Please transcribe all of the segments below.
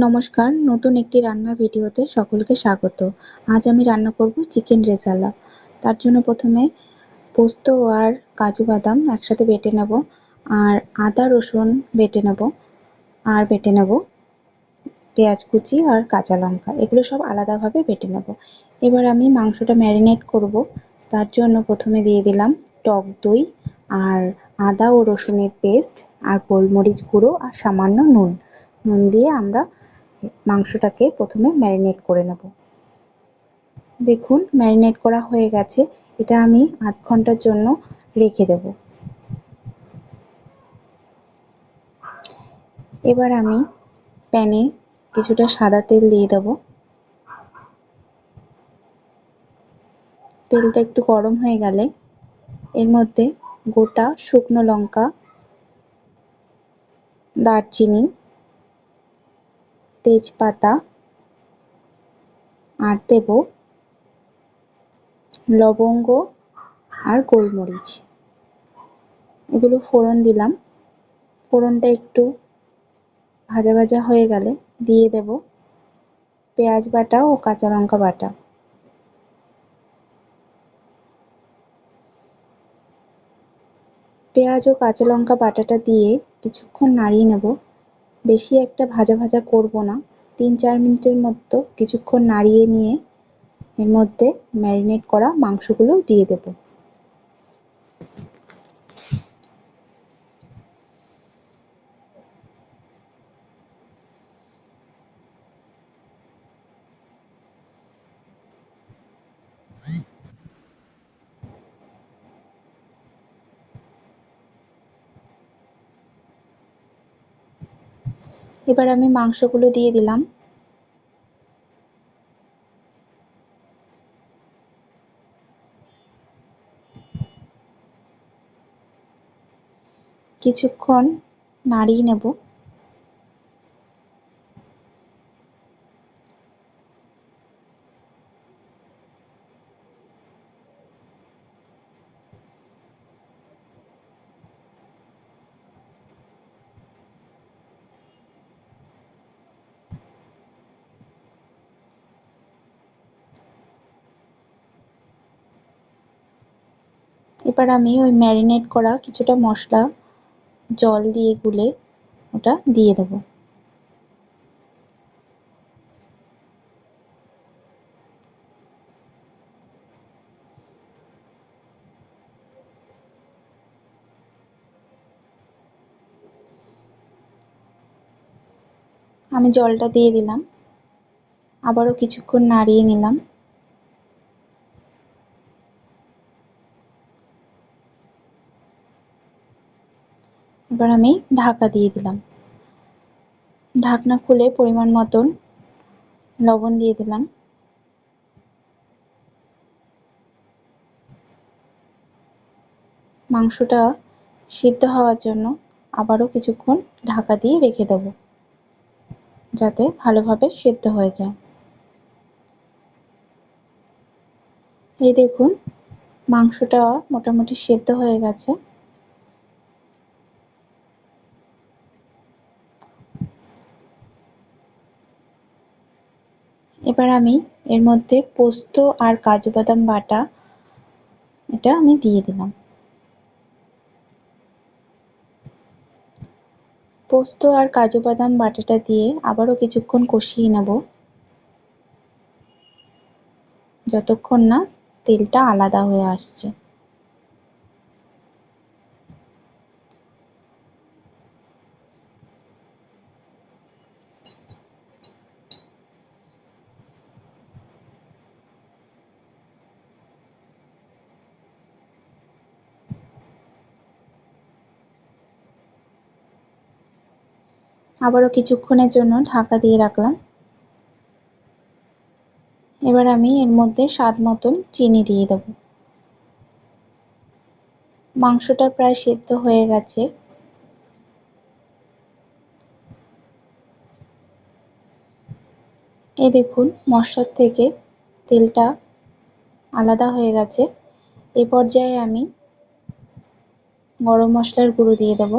নমস্কার, নতুন একটি রান্নার ভিডিওতে সকলকে স্বাগত। আজ আমি রান্না করব চিকেন রেজালা। তার জন্য প্রথমে পোস্ত আর কাজু বাদাম একসাথে বেটে নেব, আর আদা রসুন বেটে নেব, আর বেটে নেব পেঁয়াজ কুচি আর কাঁচা লঙ্কা, এগুলো সব আলাদাভাবে বেটে নেব। এবার আমি মাংসটা ম্যারিনেট করব। তার জন্য প্রথমে দিয়ে দিলাম টক দই আর আদা ও রসুনের পেস্ট আর গোলমরিচ গুঁড়ো আর সামান্য নুন দিয়ে আমরা মাংসটাকে প্রথমে ম্যারিনেট করে নেব। দেখুন ম্যারিনেট করা হয়ে গেছে, এটা আমি আধ ঘন্টার জন্য রেখে দেব। এবার আমি প্যানে কিছুটা সাদা তেল দিয়ে দেব। তেলটা একটু গরম হয়ে গেলে এর মধ্যে গোটা শুকনো লঙ্কা, দারচিনি, তেজপাতা আর দেব লবঙ্গ আর গোলমরিচ। এগুলো ফোড়ন দিলাম। ফোড়নটা একটু ভাজা ভাজা হয়ে গেলে দিয়ে দেব পেঁয়াজ বাটা ও কাঁচা লঙ্কা বাটা। পেঁয়াজ ও কাঁচা লঙ্কা বাটাটা দিয়ে কিছুক্ষণ নাড়িয়ে নেব। বেশি একটা ভাজা ভাজা করব না, ৩-৪ মিনিটের মতো কিছুক্ষণ নাড়িয়ে নিয়ে এর মধ্যে ম্যারিনেট করা মাংসগুলো দিয়ে দেব। এবার আমি মাংসগুলো দিয়ে দিলাম। কিছুক্ষণ নাড়িয়ে নেব। এবার আমি ওই ম্যারিনেট করা কিছুটা মশলা জল দিয়ে গুলে ওটা দিয়ে দেব। আমি জলটা দিয়ে দিলাম, আবারও কিছুক্ষণ নাড়িয়ে নিলাম। এবার আমি ঢাকা দিয়ে দিলাম। ঢাকনা খুলে পরিমাণ মতন লবণ দিয়ে দিলাম। মাংসটা সিদ্ধ হওয়ার জন্য আবারও কিছুক্ষণ ঢাকা দিয়ে রেখে দেব, যাতে ভালোভাবে সিদ্ধ হয়ে যায়। এই দেখুন মাংসটা মোটামুটি সিদ্ধ হয়ে গেছে। এবার আমি এর মধ্যে পোস্ত আর কাজু বাদাম বাটা এটা আমি দিয়ে দিলাম। পোস্ত আর কাজু বাদাম বাটাটা দিয়ে আবারও কিছুক্ষণ কষিয়ে নেব, যতক্ষণ না তেলটা আলাদা হয়ে আসছে। আবারও কিছুক্ষণের জন্য ঢাকা দিয়ে রাখলাম। এবার আমি এর মধ্যে স্বাদ মতন চিনি দিয়ে দেব। মাংসটা প্রায় সিদ্ধ হয়ে গেছে। এই দেখুন মশলার থেকে তেলটা আলাদা হয়ে গেছে। এই পর্যায়ে আমি গরম মশলার গুঁড়ো দিয়ে দেব।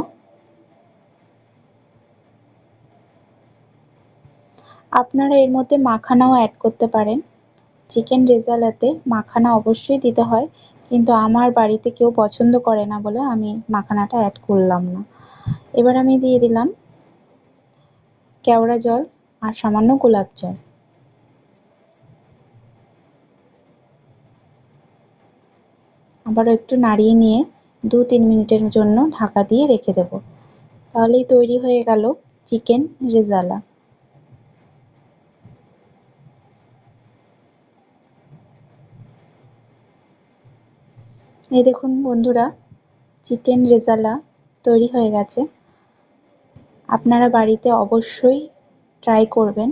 আপনারা এর মধ্যে মাখানাও অ্যাড করতে পারেন। চিকেন রেজালাতে মাখানা অবশ্যই দিতে হয়, কিন্তু আমার বাড়িতে কেউ পছন্দ করে না বলে আমি মাখানাটা অ্যাড করলাম না। এবার আমি দিয়ে দিলাম কেওড়া জল আর সামান্য গোলাপ জল। আবারও একটু নাড়িয়ে নিয়ে 2-3 মিনিটের জন্য ঢাকা দিয়ে রেখে দেব। তাহলেই তৈরি হয়ে গেল চিকেন রেজালা। এই দেখুন বন্ধুরা, চিকেন রেজালা তৈরি হয়ে গেছে। আপনারা বাড়িতে অবশ্যই ট্রাই করবেন।